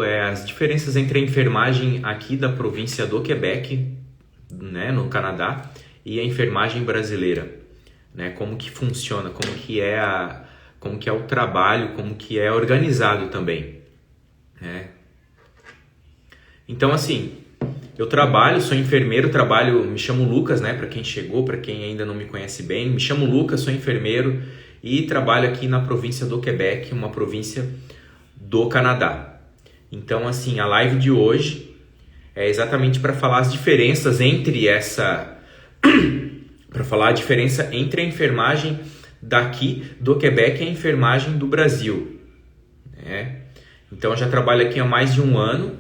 As diferenças entre a enfermagem aqui da província do Quebec, né, no Canadá, e a enfermagem brasileira, né, como que funciona, como que é o trabalho, como que é organizado também, né? Então, assim, eu sou enfermeiro, me chamo Lucas, né, para quem chegou, para quem ainda não me conhece bem, me chamo Lucas, sou enfermeiro e trabalho aqui na província do Quebec, uma província do Canadá. Então, assim, a live de hoje é exatamente para falar as diferenças para falar a diferença entre a enfermagem daqui do Quebec e a enfermagem do Brasil, né? Então, eu já trabalho aqui há mais de um ano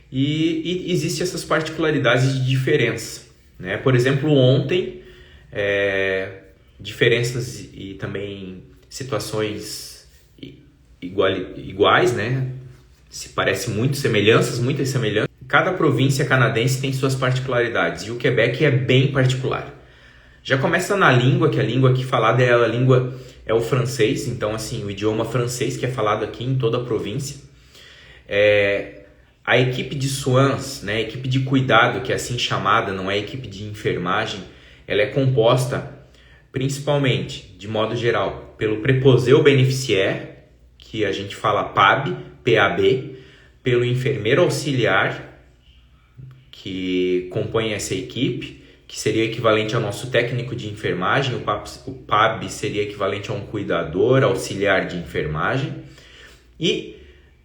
e existem essas particularidades de diferença, né? Por exemplo, ontem, diferenças e também situações iguais, né? Se parece muitas semelhanças. Cada província canadense tem suas particularidades e o Quebec é bem particular. Já começa na língua, que a língua aqui falada é o francês, então assim, o idioma francês que é falado aqui em toda a província. A equipe de soins, né, a equipe de cuidado, que é assim chamada, não é a equipe de enfermagem, ela é composta principalmente, de modo geral, pelo préposé au bénéficiaire, que a gente fala PAB, pelo enfermeiro auxiliar, que compõe essa equipe, que seria equivalente ao nosso técnico de enfermagem. O PAB seria equivalente a um cuidador auxiliar de enfermagem. E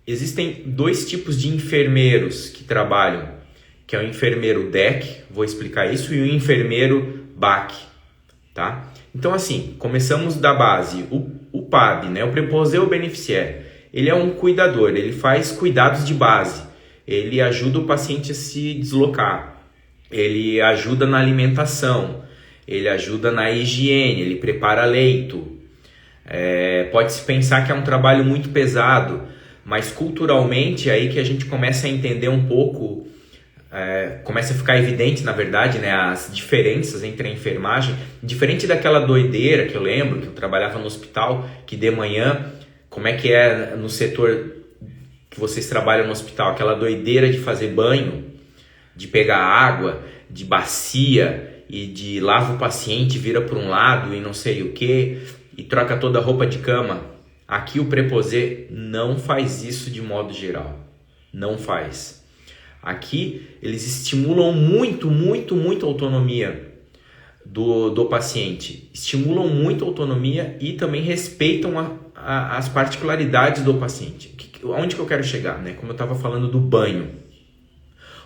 existem dois tipos de enfermeiros que trabalham, que é o enfermeiro DEC, vou explicar isso, e o enfermeiro BAC, tá? Então, assim, começamos da base. O PAB, né, o préposé au bénéficiaire, ele é um cuidador, ele faz cuidados de base, ele ajuda o paciente a se deslocar, ele ajuda na alimentação, ele ajuda na higiene, ele prepara leito. Pode-se pensar que é um trabalho muito pesado, mas culturalmente é aí que a gente começa a entender um pouco, começa a ficar evidente, na verdade, né, as diferenças entre a enfermagem, diferente daquela doideira que eu lembro, que eu trabalhava no hospital, que de manhã, como é que é no setor que vocês trabalham no hospital, aquela doideira de fazer banho, de pegar água, de bacia e de lava o paciente, vira para um lado e não sei o que, e troca toda a roupa de cama. Aqui o préposé não faz isso de modo geral, não faz. Aqui eles estimulam muito a autonomia do paciente, estimulam muito a autonomia e também respeitam as particularidades do paciente. Onde que eu quero chegar, né? Como eu estava falando do banho.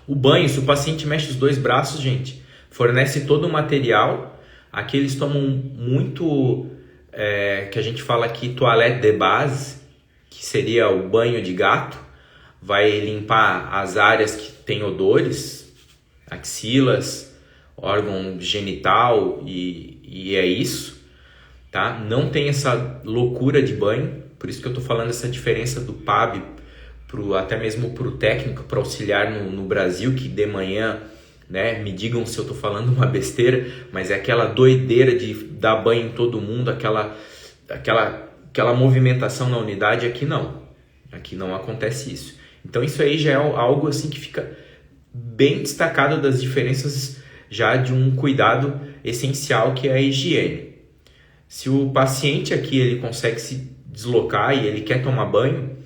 O banho, se o paciente mexe os dois braços, gente, fornece todo o material. Aqui eles tomam muito, que a gente fala aqui, toilette de base, que seria o banho de gato. Vai limpar as áreas que tem odores, axilas, órgão genital e é isso, tá? Não tem essa loucura de banho, por isso que eu tô falando essa diferença do PAB até mesmo pro técnico, pro auxiliar no Brasil, que de manhã, né, me digam se eu tô falando uma besteira, mas é aquela doideira de dar banho em todo mundo, aquela movimentação na unidade. Aqui não acontece isso. Então isso aí já é algo assim que fica bem destacado das diferenças já de um cuidado essencial, que é a higiene. Se o paciente aqui ele consegue se deslocar e ele quer tomar banho,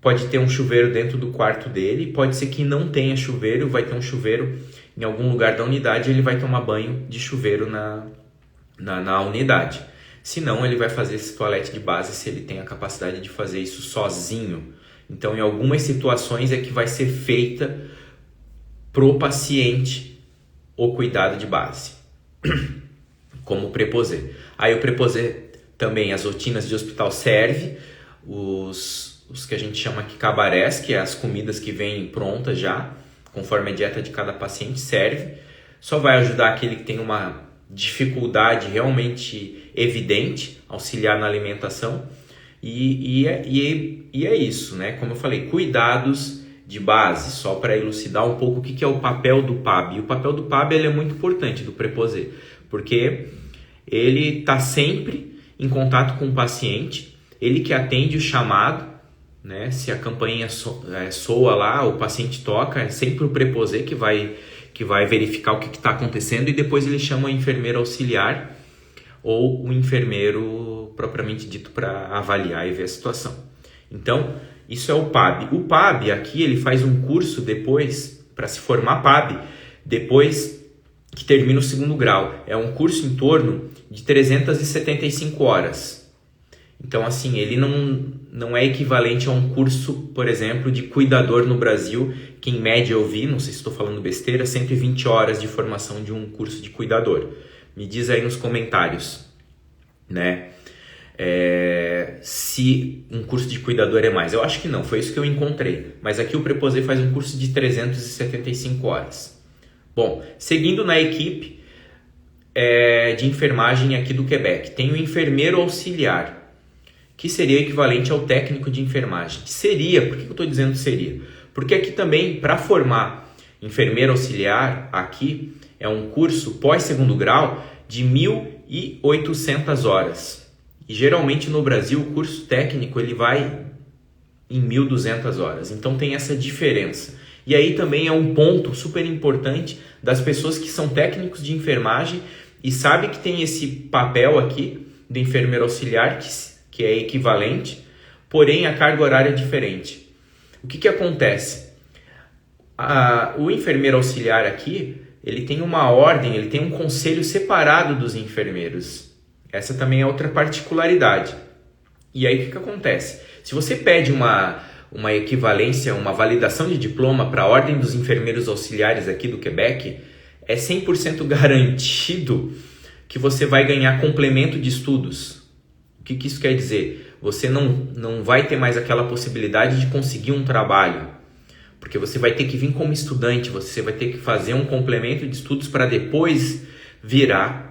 pode ter um chuveiro dentro do quarto dele, pode ser que não tenha chuveiro, vai ter um chuveiro em algum lugar da unidade, ele vai tomar banho de chuveiro na unidade. Se não, ele vai fazer esse toalete de base se ele tem a capacidade de fazer isso sozinho. Então, em algumas situações é que vai ser feita pro paciente o cuidado de base, como o préposé. Aí o préposé também, as rotinas de hospital serve, os que a gente chama aqui cabarés, que é as comidas que vêm prontas já, conforme a dieta de cada paciente, serve. Só vai ajudar aquele que tem uma dificuldade realmente evidente, auxiliar na alimentação. E é isso, né? Como eu falei, cuidados de base, só para elucidar um pouco o que é o papel do PAB. E o papel do PAB ele é muito importante, do préposé, porque ele está sempre em contato com o paciente, ele que atende o chamado, né? Se a campainha soa lá, o paciente toca, é sempre o preposé que vai verificar o que está acontecendo, e depois ele chama o enfermeiro auxiliar ou o enfermeiro propriamente dito para avaliar e ver a situação. Então, isso é o PAB. O PAB aqui, ele faz um curso depois, para se formar PAB, depois que termina o segundo grau. É um curso em torno de 375 horas. Então, assim, ele não é equivalente a um curso, por exemplo, de cuidador no Brasil, que em média eu vi, não sei se estou falando besteira, 120 horas de formação de um curso de cuidador. Me diz aí nos comentários, né? Se um curso de cuidador é mais. Eu acho que não, foi isso que eu encontrei. Mas aqui o preposé faz um curso de 375 horas. Bom, seguindo na equipe de enfermagem aqui do Quebec, tem o enfermeiro auxiliar, que seria equivalente ao técnico de enfermagem. Seria, por que eu estou dizendo seria? Porque aqui também, para formar enfermeiro auxiliar, aqui é um curso pós-segundo grau de 1.800 horas. E geralmente no Brasil o curso técnico ele vai em 1.200 horas. Então tem essa diferença. E aí também é um ponto super importante das pessoas que são técnicos de enfermagem e sabem que tem esse papel aqui do enfermeiro auxiliar que é equivalente, porém a carga horária é diferente. O que acontece? O enfermeiro auxiliar aqui, ele tem uma ordem, ele tem um conselho separado dos enfermeiros. Essa também é outra particularidade. E aí o que acontece? Se você pede uma equivalência, uma validação de diploma para a ordem dos enfermeiros auxiliares aqui do Quebec, é 100% garantido que você vai ganhar complemento de estudos. O que isso quer dizer? Você não vai ter mais aquela possibilidade de conseguir um trabalho, porque você vai ter que vir como estudante, você vai ter que fazer um complemento de estudos para depois virar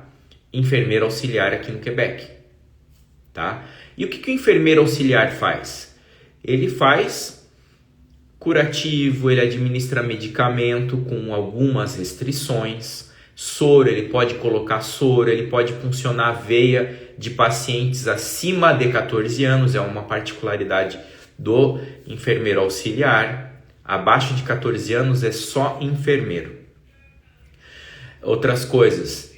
enfermeiro auxiliar aqui no Quebec, tá? E o que o enfermeiro auxiliar faz? Ele faz curativo, ele administra medicamento com algumas restrições, soro, ele pode colocar soro, ele pode puncionar a veia de pacientes acima de 14 anos, é uma particularidade do enfermeiro auxiliar. Abaixo de 14 anos é só enfermeiro. Outras coisas,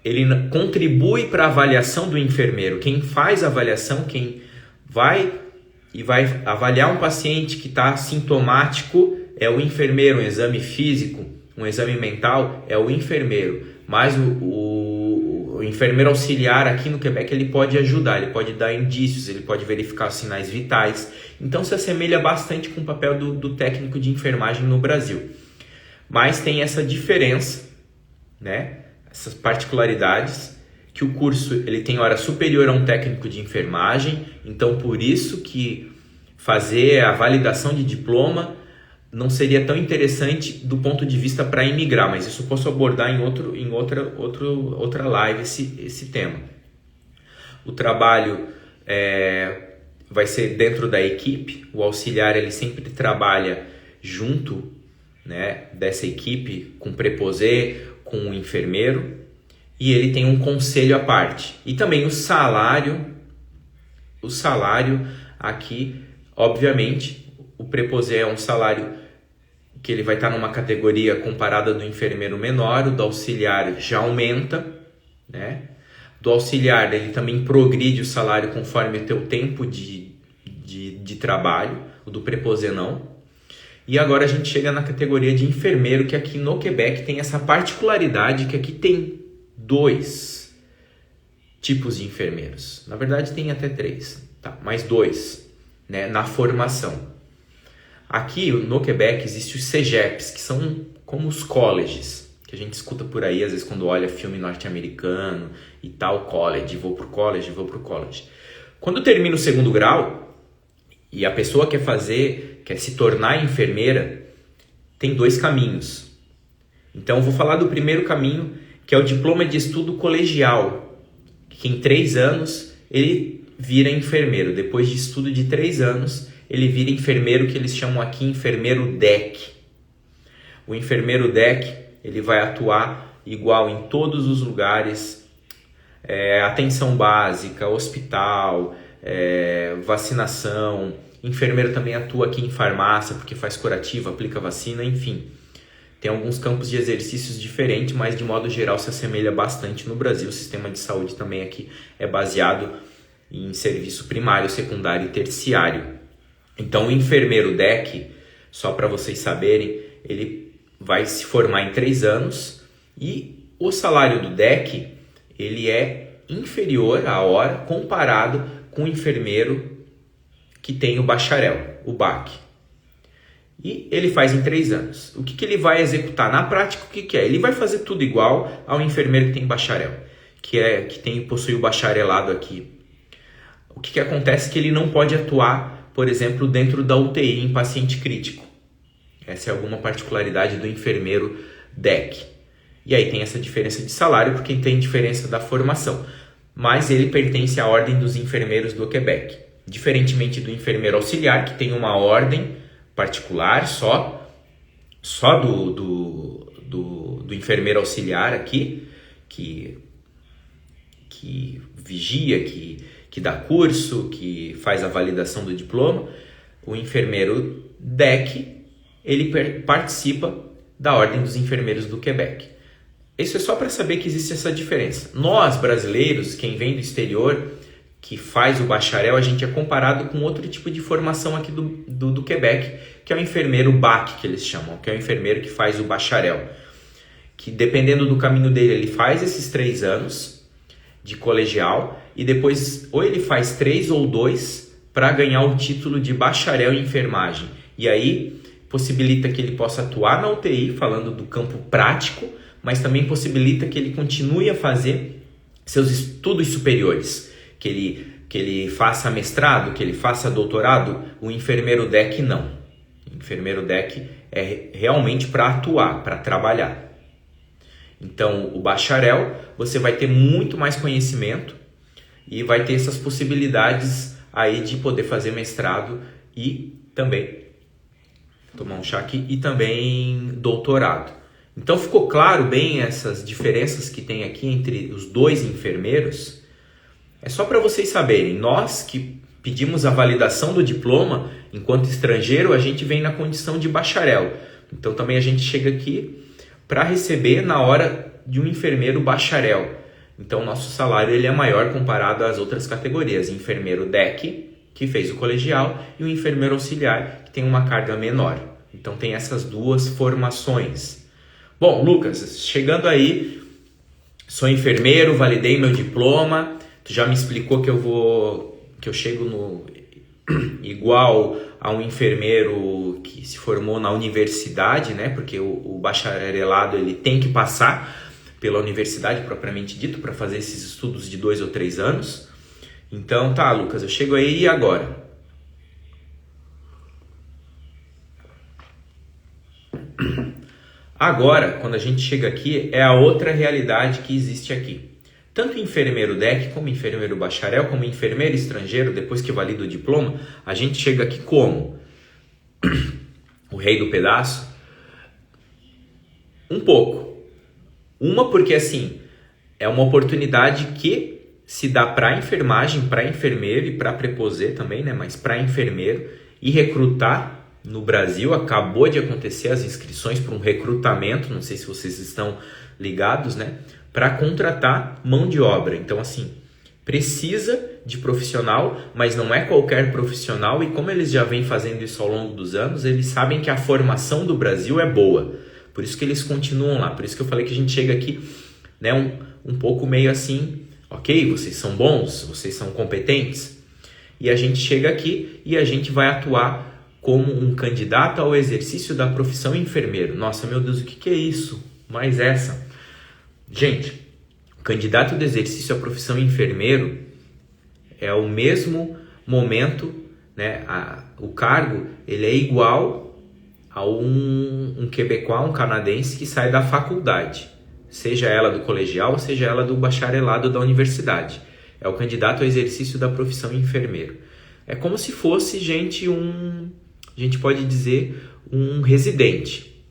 ele contribui para a avaliação do enfermeiro. Quem faz a avaliação, quem vai avaliar um paciente que está sintomático é o enfermeiro. Um exame físico, um exame mental é o enfermeiro. Mas o enfermeiro auxiliar aqui no Quebec ele pode ajudar, ele pode dar indícios, ele pode verificar os sinais vitais. Então se assemelha bastante com o papel do técnico de enfermagem no Brasil. Mas tem essa diferença, né? Essas particularidades, que o curso ele tem hora superior a um técnico de enfermagem, então por isso que fazer a validação de diploma não seria tão interessante do ponto de vista para imigrar, mas isso eu posso abordar em outra live esse tema. O trabalho vai ser dentro da equipe, o auxiliar ele sempre trabalha junto, né, dessa equipe, com preposé, com o enfermeiro, e ele tem um conselho à parte. E também o salário aqui, obviamente, o preposé é um salário que ele vai estar numa categoria comparada do enfermeiro menor, o do auxiliar já aumenta, né? Do auxiliar ele também progride o salário conforme o teu tempo de trabalho, o do preposé não. E agora a gente chega na categoria de enfermeiro, que aqui no Quebec tem essa particularidade que aqui tem 2 tipos de enfermeiros. Na verdade tem até 3, tá? Mais 2, né, na formação. Aqui no Quebec existem os CEGEPs, que são como os colleges, que a gente escuta por aí, às vezes quando olha filme norte-americano e tal, college, vou pro college. Quando termina o segundo grau e a pessoa quer se tornar enfermeira, tem 2 caminhos. Então eu vou falar do primeiro caminho, que é o diploma de estudo colegial, que em 3 anos ele vira enfermeiro. Depois de estudo de 3 anos, ele vira enfermeiro, que eles chamam aqui enfermeiro DEC. O enfermeiro DEC, ele vai atuar igual em todos os lugares, atenção básica, hospital, vacinação. Enfermeiro também atua aqui em farmácia, porque faz curativa, aplica vacina, enfim. Tem alguns campos de exercícios diferentes, mas de modo geral se assemelha bastante no Brasil. O sistema de saúde também aqui é baseado em serviço primário, secundário e terciário. Então o enfermeiro DEC, só para vocês saberem, ele vai se formar em 3 anos e o salário do DEC ele é inferior à hora comparado com o enfermeiro que tem o bacharel, o BAC. E ele faz em 3 anos. O que ele vai executar? Na prática, o que é? Ele vai fazer tudo igual ao enfermeiro que tem bacharel, possui o bacharelado aqui. O que acontece é que ele não pode atuar, por exemplo, dentro da UTI em paciente crítico. Essa é alguma particularidade do enfermeiro DEC. E aí tem essa diferença de salário, porque tem diferença da formação. Mas ele pertence à ordem dos enfermeiros do Quebec. Diferentemente do enfermeiro auxiliar, que tem uma ordem particular só do enfermeiro auxiliar aqui, que vigia, que dá curso, que faz a validação do diploma. O enfermeiro DEC, ele participa da ordem dos enfermeiros do Quebec. Isso é só para saber que existe essa diferença. Nós, brasileiros, quem vem do exterior, que faz o bacharel, a gente é comparado com outro tipo de formação aqui do Quebec, que é o enfermeiro BAC, que eles chamam, que é o enfermeiro que faz o bacharel. Que dependendo do caminho dele, ele faz esses 3 anos de colegial e depois ou ele faz 3 ou 2 para ganhar o título de bacharel em enfermagem. E aí possibilita que ele possa atuar na UTI, falando do campo prático, mas também possibilita que ele continue a fazer seus estudos superiores. Que ele faça mestrado, que ele faça doutorado. O enfermeiro DEC não. O enfermeiro DEC é realmente para atuar, para trabalhar. Então, o bacharel, você vai ter muito mais conhecimento e vai ter essas possibilidades aí de poder fazer mestrado e também, tomar um chá aqui, e também doutorado. Então, ficou claro bem essas diferenças que tem aqui entre os 2 enfermeiros? É só para vocês saberem, nós que pedimos a validação do diploma, enquanto estrangeiro, a gente vem na condição de bacharel. Então também a gente chega aqui para receber na hora de um enfermeiro bacharel. Então nosso salário ele é maior comparado às outras categorias. Enfermeiro DEC, que fez o colegial, e o enfermeiro auxiliar, que tem uma carga menor. Então tem essas 2 formações. Bom, Lucas, chegando aí, sou enfermeiro, validei meu diploma. Tu já me explicou que eu chego no igual a um enfermeiro que se formou na universidade, né? Porque o bacharelado ele tem que passar pela universidade propriamente dito para fazer esses estudos de 2 ou 3 anos. Então tá, Lucas, eu chego aí e agora? Agora, quando a gente chega aqui, é a outra realidade que existe aqui. Tanto enfermeiro DEC, como enfermeiro bacharel, como enfermeiro estrangeiro, depois que valida o diploma, a gente chega aqui como? O rei do pedaço? Um pouco. Uma porque, assim, é uma oportunidade que se dá para enfermagem, para enfermeiro e para preposê também, né? Mas para enfermeiro e recrutar no Brasil. Acabou de acontecer as inscrições para um recrutamento, não sei se vocês estão ligados, né? Para contratar mão de obra. Então, assim, precisa de profissional, mas não é qualquer profissional. E como eles já vêm fazendo isso ao longo dos anos, eles sabem que a formação do Brasil é boa. Por isso que eles continuam lá. Por isso que eu falei que a gente chega aqui, né, um pouco meio assim, ok, vocês são bons, vocês são competentes. E a gente chega aqui e a gente vai atuar como um candidato ao exercício da profissão enfermeiro. Nossa, meu Deus, o que é isso? Mais essa... Gente, o candidato do exercício à profissão enfermeiro é o mesmo momento, né? O cargo ele é igual a um quebecois, um canadense que sai da faculdade, seja ela do colegial, seja ela do bacharelado da universidade. É o candidato ao exercício da profissão enfermeiro. É como se fosse, gente, a gente pode dizer, um residente.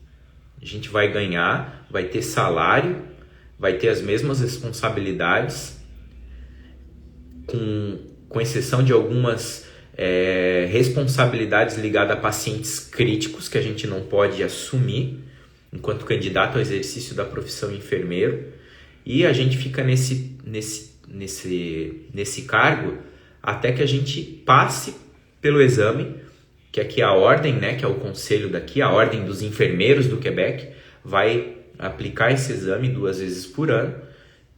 A gente vai ganhar, vai ter salário, vai ter as mesmas responsabilidades, com com exceção de algumas responsabilidades ligadas a pacientes críticos que a gente não pode assumir enquanto candidato ao exercício da profissão enfermeiro, e a gente fica nesse cargo até que a gente passe pelo exame, que aqui a ordem, né, que é o conselho daqui, a ordem dos enfermeiros do Quebec, vai aplicar esse exame 2 vezes por ano.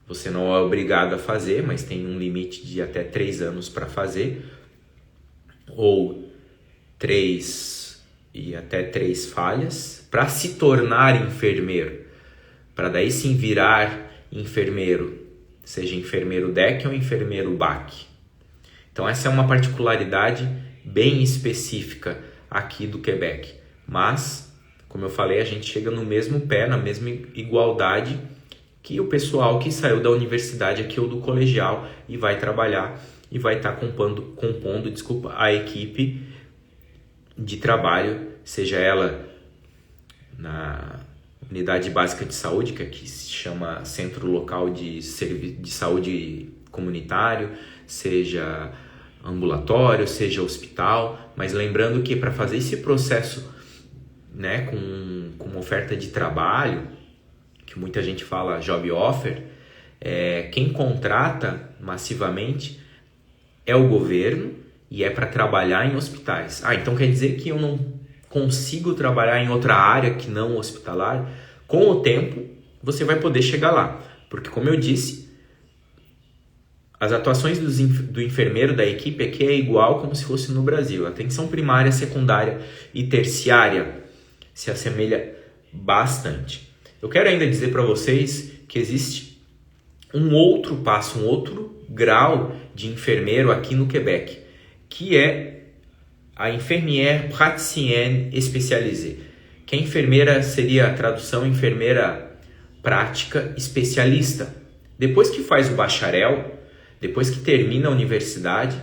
Você não é obrigado a fazer, mas tem um limite de até 3 anos para fazer, ou 3 e até 3 falhas, para se tornar enfermeiro, para daí sim virar enfermeiro, seja enfermeiro DEC ou enfermeiro BAC. Então essa é uma particularidade bem específica aqui do Quebec, mas, como eu falei, a gente chega no mesmo pé, na mesma igualdade que o pessoal que saiu da universidade aqui ou do colegial e vai trabalhar e vai estar compondo a equipe de trabalho, seja ela na unidade básica de saúde, que aqui se chama Centro Local de Saúde Comunitário, seja ambulatório, seja hospital, mas lembrando que para fazer esse processo, né, com uma oferta de trabalho, que muita gente fala job offer, quem contrata massivamente é o governo e é para trabalhar em hospitais. Então quer dizer que eu não consigo trabalhar em outra área que não hospitalar? Com o tempo, você vai poder chegar lá. Porque, como eu disse, as atuações do enfermeiro da equipe aqui é igual como se fosse no Brasil. A atenção primária, secundária e terciária se assemelha bastante. Eu quero ainda dizer para vocês que existe um outro passo, um outro grau de enfermeiro aqui no Quebec, que é a infirmière praticienne spécialisée, que a enfermeira seria a tradução enfermeira prática especialista. Depois que faz o bacharel, depois que termina a universidade,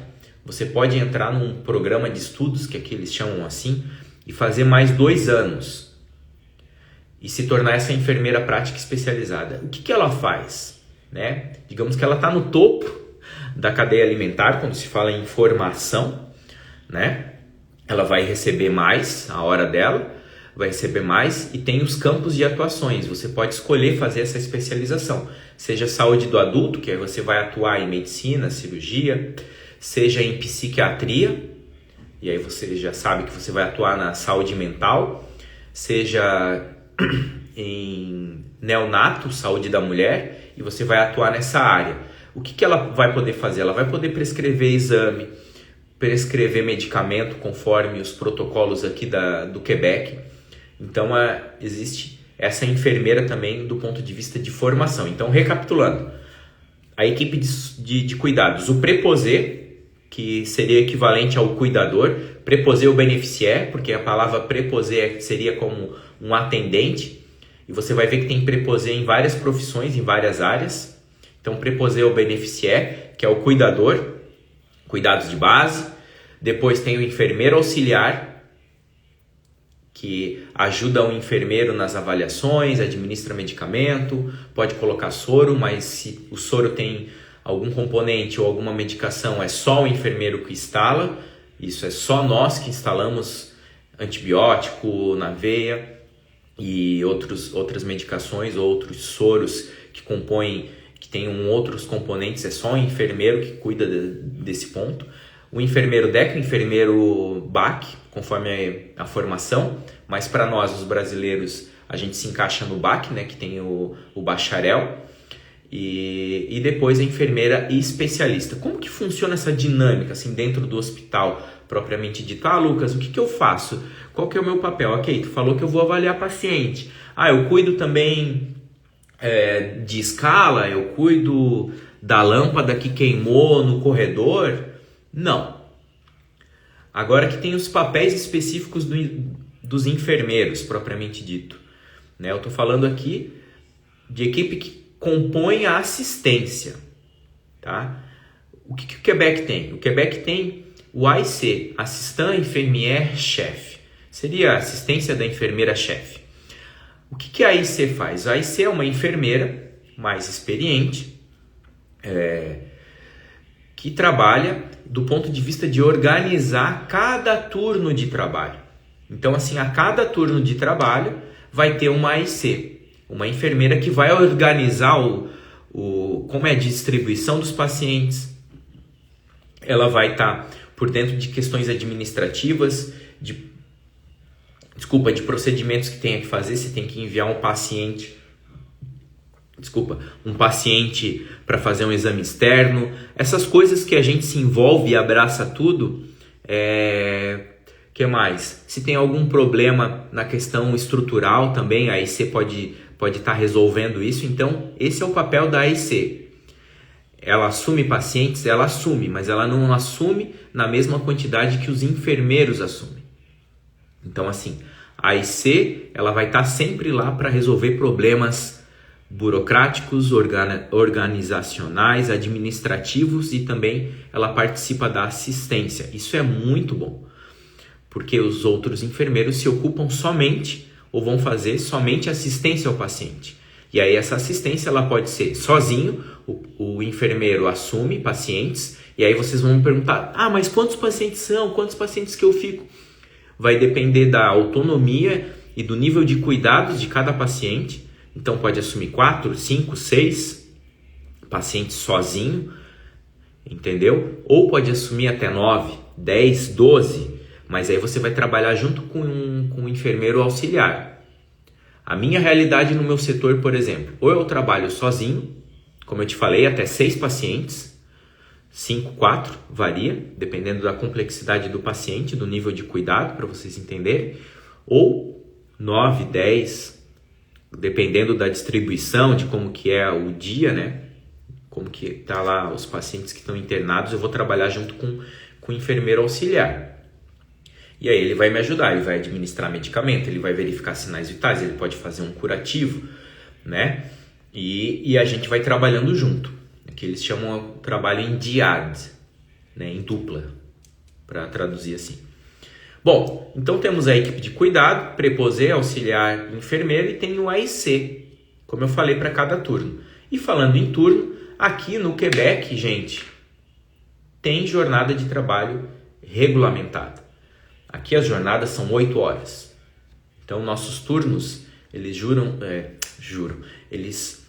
você pode entrar num programa de estudos, que aqui eles chamam assim, e fazer mais 2 anos e se tornar essa enfermeira prática especializada. O que ela faz? Né? Digamos que ela está no topo da cadeia alimentar, quando se fala em formação, né? Ela vai receber mais, a hora dela, vai receber mais, e tem os campos de atuações. Você pode escolher fazer essa especialização, seja saúde do adulto, que aí você vai atuar em medicina, cirurgia, seja em psiquiatria, e aí você já sabe que você vai atuar na saúde mental, seja em neonato, saúde da mulher, e você vai atuar nessa área. O que ela vai poder fazer? Ela vai poder prescrever exame, prescrever medicamento conforme os protocolos aqui do Quebec. Então existe essa enfermeira também do ponto de vista de formação. Então, recapitulando, a equipe de cuidados, o preposé, que seria equivalente ao cuidador, preposé ou beneficiaire, porque a palavra preposé seria como um atendente, e você vai ver que tem preposé em várias profissões, em várias áreas. Então, preposé ou beneficiaire, que é o cuidador, cuidados de base. Depois tem o enfermeiro auxiliar, que ajuda o enfermeiro nas avaliações, administra medicamento, pode colocar soro, mas se o soro tem algum componente ou alguma medicação, é só o enfermeiro que instala. Isso é só nós que instalamos antibiótico na veia e outras medicações, outros soros que compõem, que tem outros componentes, é só o enfermeiro que cuida desse ponto. O enfermeiro DEC, o enfermeiro BAC, conforme a formação, mas para nós, os brasileiros, a gente se encaixa no BAC, né, que tem o bacharel, e depois a enfermeira especialista. Como que funciona essa dinâmica assim, dentro do hospital propriamente dito? Lucas, o que eu faço? Qual que é o meu papel? Ok, tu falou que eu vou avaliar paciente. Eu cuido também de escala, eu cuido da lâmpada que queimou no corredor? Não. Agora que tem os papéis específicos dos enfermeiros, propriamente dito. Né? Eu estou falando aqui de equipe que compõe a assistência. Tá? O que o Quebec tem? O Quebec tem o AIC, Assistant Infirmière Chef. Seria a assistência da enfermeira-chefe. O que a AIC faz? A AIC é uma enfermeira mais experiente, que trabalha do ponto de vista de organizar cada turno de trabalho. Então, assim, a cada turno de trabalho vai ter uma AIC, uma enfermeira que vai organizar como é a distribuição dos pacientes. Ela vai estar por dentro de questões administrativas, de procedimentos que tenha que fazer, se tem que enviar um paciente para fazer um exame externo, essas coisas que a gente se envolve e abraça tudo. Que mais? Se tem algum problema na questão estrutural também, a AIC pode estar resolvendo isso. Então, esse é o papel da AIC. Ela assume pacientes? Ela assume, mas ela não assume na mesma quantidade que os enfermeiros assumem. Então, assim, a AIC ela vai estar sempre lá para resolver problemas burocráticos, organizacionais, administrativos, e também ela participa da assistência. Isso é muito bom, porque os outros enfermeiros se ocupam somente ou vão fazer somente assistência ao paciente. E aí essa assistência ela pode ser sozinho, o enfermeiro assume pacientes, e aí vocês vão me perguntar, mas quantos pacientes são? Quantos pacientes que eu fico? Vai depender da autonomia e do nível de cuidados de cada paciente. Então pode assumir 4, 5, 6 pacientes sozinho, entendeu? Ou pode assumir até 9, 10, 12, mas aí você vai trabalhar junto com um enfermeiro auxiliar. A minha realidade no meu setor, por exemplo, ou eu trabalho sozinho, como eu te falei, até 6 pacientes, 5, 4, varia, dependendo da complexidade do paciente, do nível de cuidado, para vocês entenderem, ou 9, 10, dependendo da distribuição, de como que é o dia, né? Como que tá lá os pacientes que estão internados, eu vou trabalhar junto com o enfermeiro auxiliar. E aí ele vai me ajudar, ele vai administrar medicamento, ele vai verificar sinais vitais, ele pode fazer um curativo, né? E a gente vai trabalhando junto, que eles chamam o trabalho em diad, né? Em dupla, para traduzir assim. Bom, então temos a equipe de cuidado, preposé, auxiliar, enfermeiro, e tem o AIC, como eu falei, para cada turno. E falando em turno, aqui no Quebec, gente, tem jornada de trabalho regulamentada. Aqui as jornadas são 8 horas. Então nossos turnos, eles eles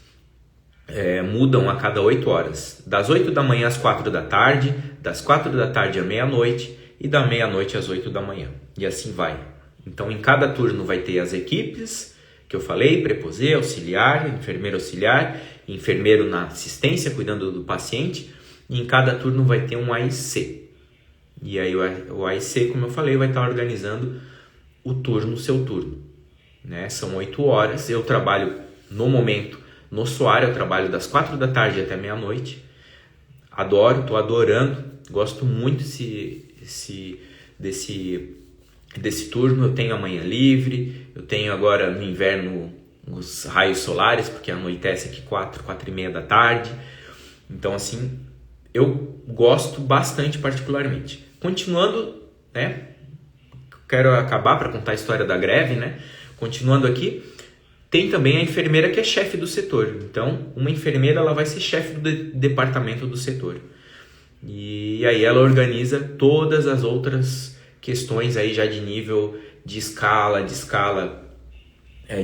mudam a cada 8 horas. Das 8 da manhã às 4 da tarde, das 4 da tarde à meia-noite, e da meia-noite às 8 da manhã. E assim vai. Então, em cada turno vai ter as equipes, que eu falei, preposé, auxiliar, enfermeiro na assistência, cuidando do paciente. E em cada turno vai ter um AIC. E aí o AIC, como eu falei, vai estar organizando o turno, seu turno. Né? São 8 horas. Eu trabalho, no momento, no SOAR, eu trabalho das 4 da tarde até meia-noite. Adoro, estou adorando, gosto muito desse turno. Eu tenho a manhã livre, eu tenho agora no inverno os raios solares, porque anoitece aqui 4h30 da tarde. Então, assim, eu gosto bastante particularmente. Continuando, né? Quero acabar para contar a história da greve, né? Continuando aqui, tem também a enfermeira que é chefe do setor. Então, uma enfermeira ela vai ser chefe do departamento do setor. E aí ela organiza todas as outras questões aí já de nível de escala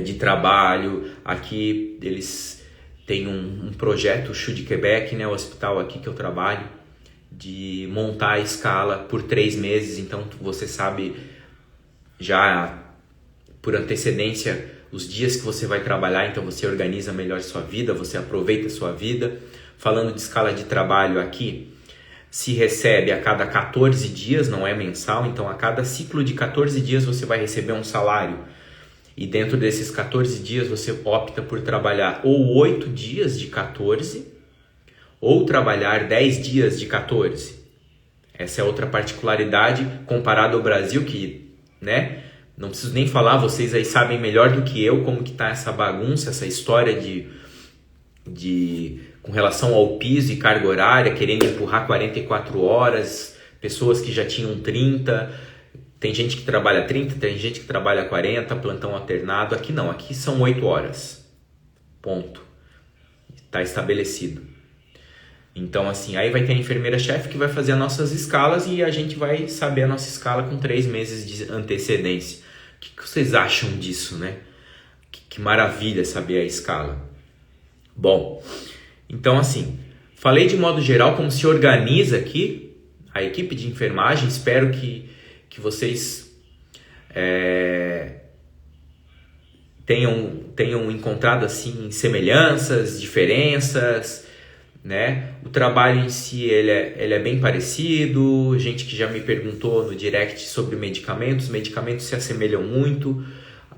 de trabalho. Aqui eles têm um projeto, o CHU de Quebec, né, o hospital aqui que eu trabalho, de montar a escala por 3 meses. Então você sabe já por antecedência os dias que você vai trabalhar, então você organiza melhor sua vida, você aproveita a sua vida. Falando de escala de trabalho aqui, se recebe a cada 14 dias, não é mensal, então a cada ciclo de 14 dias você vai receber um salário. E dentro desses 14 dias você opta por trabalhar ou 8 dias de 14 ou trabalhar 10 dias de 14. Essa é outra particularidade comparado ao Brasil que, né, não preciso nem falar, vocês aí sabem melhor do que eu como que tá essa bagunça, essa história com relação ao piso e carga horária, querendo empurrar 44 horas, pessoas que já tinham 30, tem gente que trabalha 30, tem gente que trabalha 40, plantão alternado. Aqui não, aqui são 8 horas, ponto, está estabelecido. Então, assim, aí vai ter a enfermeira-chefe que vai fazer as nossas escalas e a gente vai saber a nossa escala com 3 meses de antecedência. O que vocês acham disso, né? Que maravilha saber a escala. Bom, então assim, falei de modo geral como se organiza aqui a equipe de enfermagem. Espero que vocês tenham encontrado assim semelhanças, diferenças, né? O trabalho em si ele é bem parecido. Gente que já me perguntou no direct sobre medicamentos, os medicamentos se assemelham muito.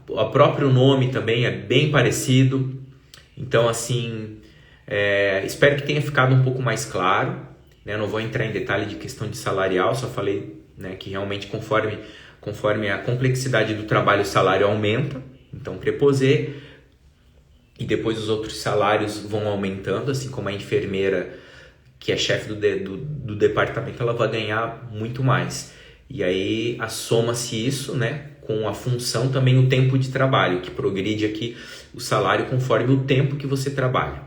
O próprio nome também é bem parecido. Então assim, espero que tenha ficado um pouco mais claro, né? Não vou entrar em detalhe de questão de salarial, só falei, né, que realmente conforme a complexidade do trabalho o salário aumenta. Então preposê e depois os outros salários vão aumentando, assim como a enfermeira que é chefe do departamento, ela vai ganhar muito mais. E aí soma-se isso, né, com a função também o tempo de trabalho, que progride aqui o salário conforme o tempo que você trabalha.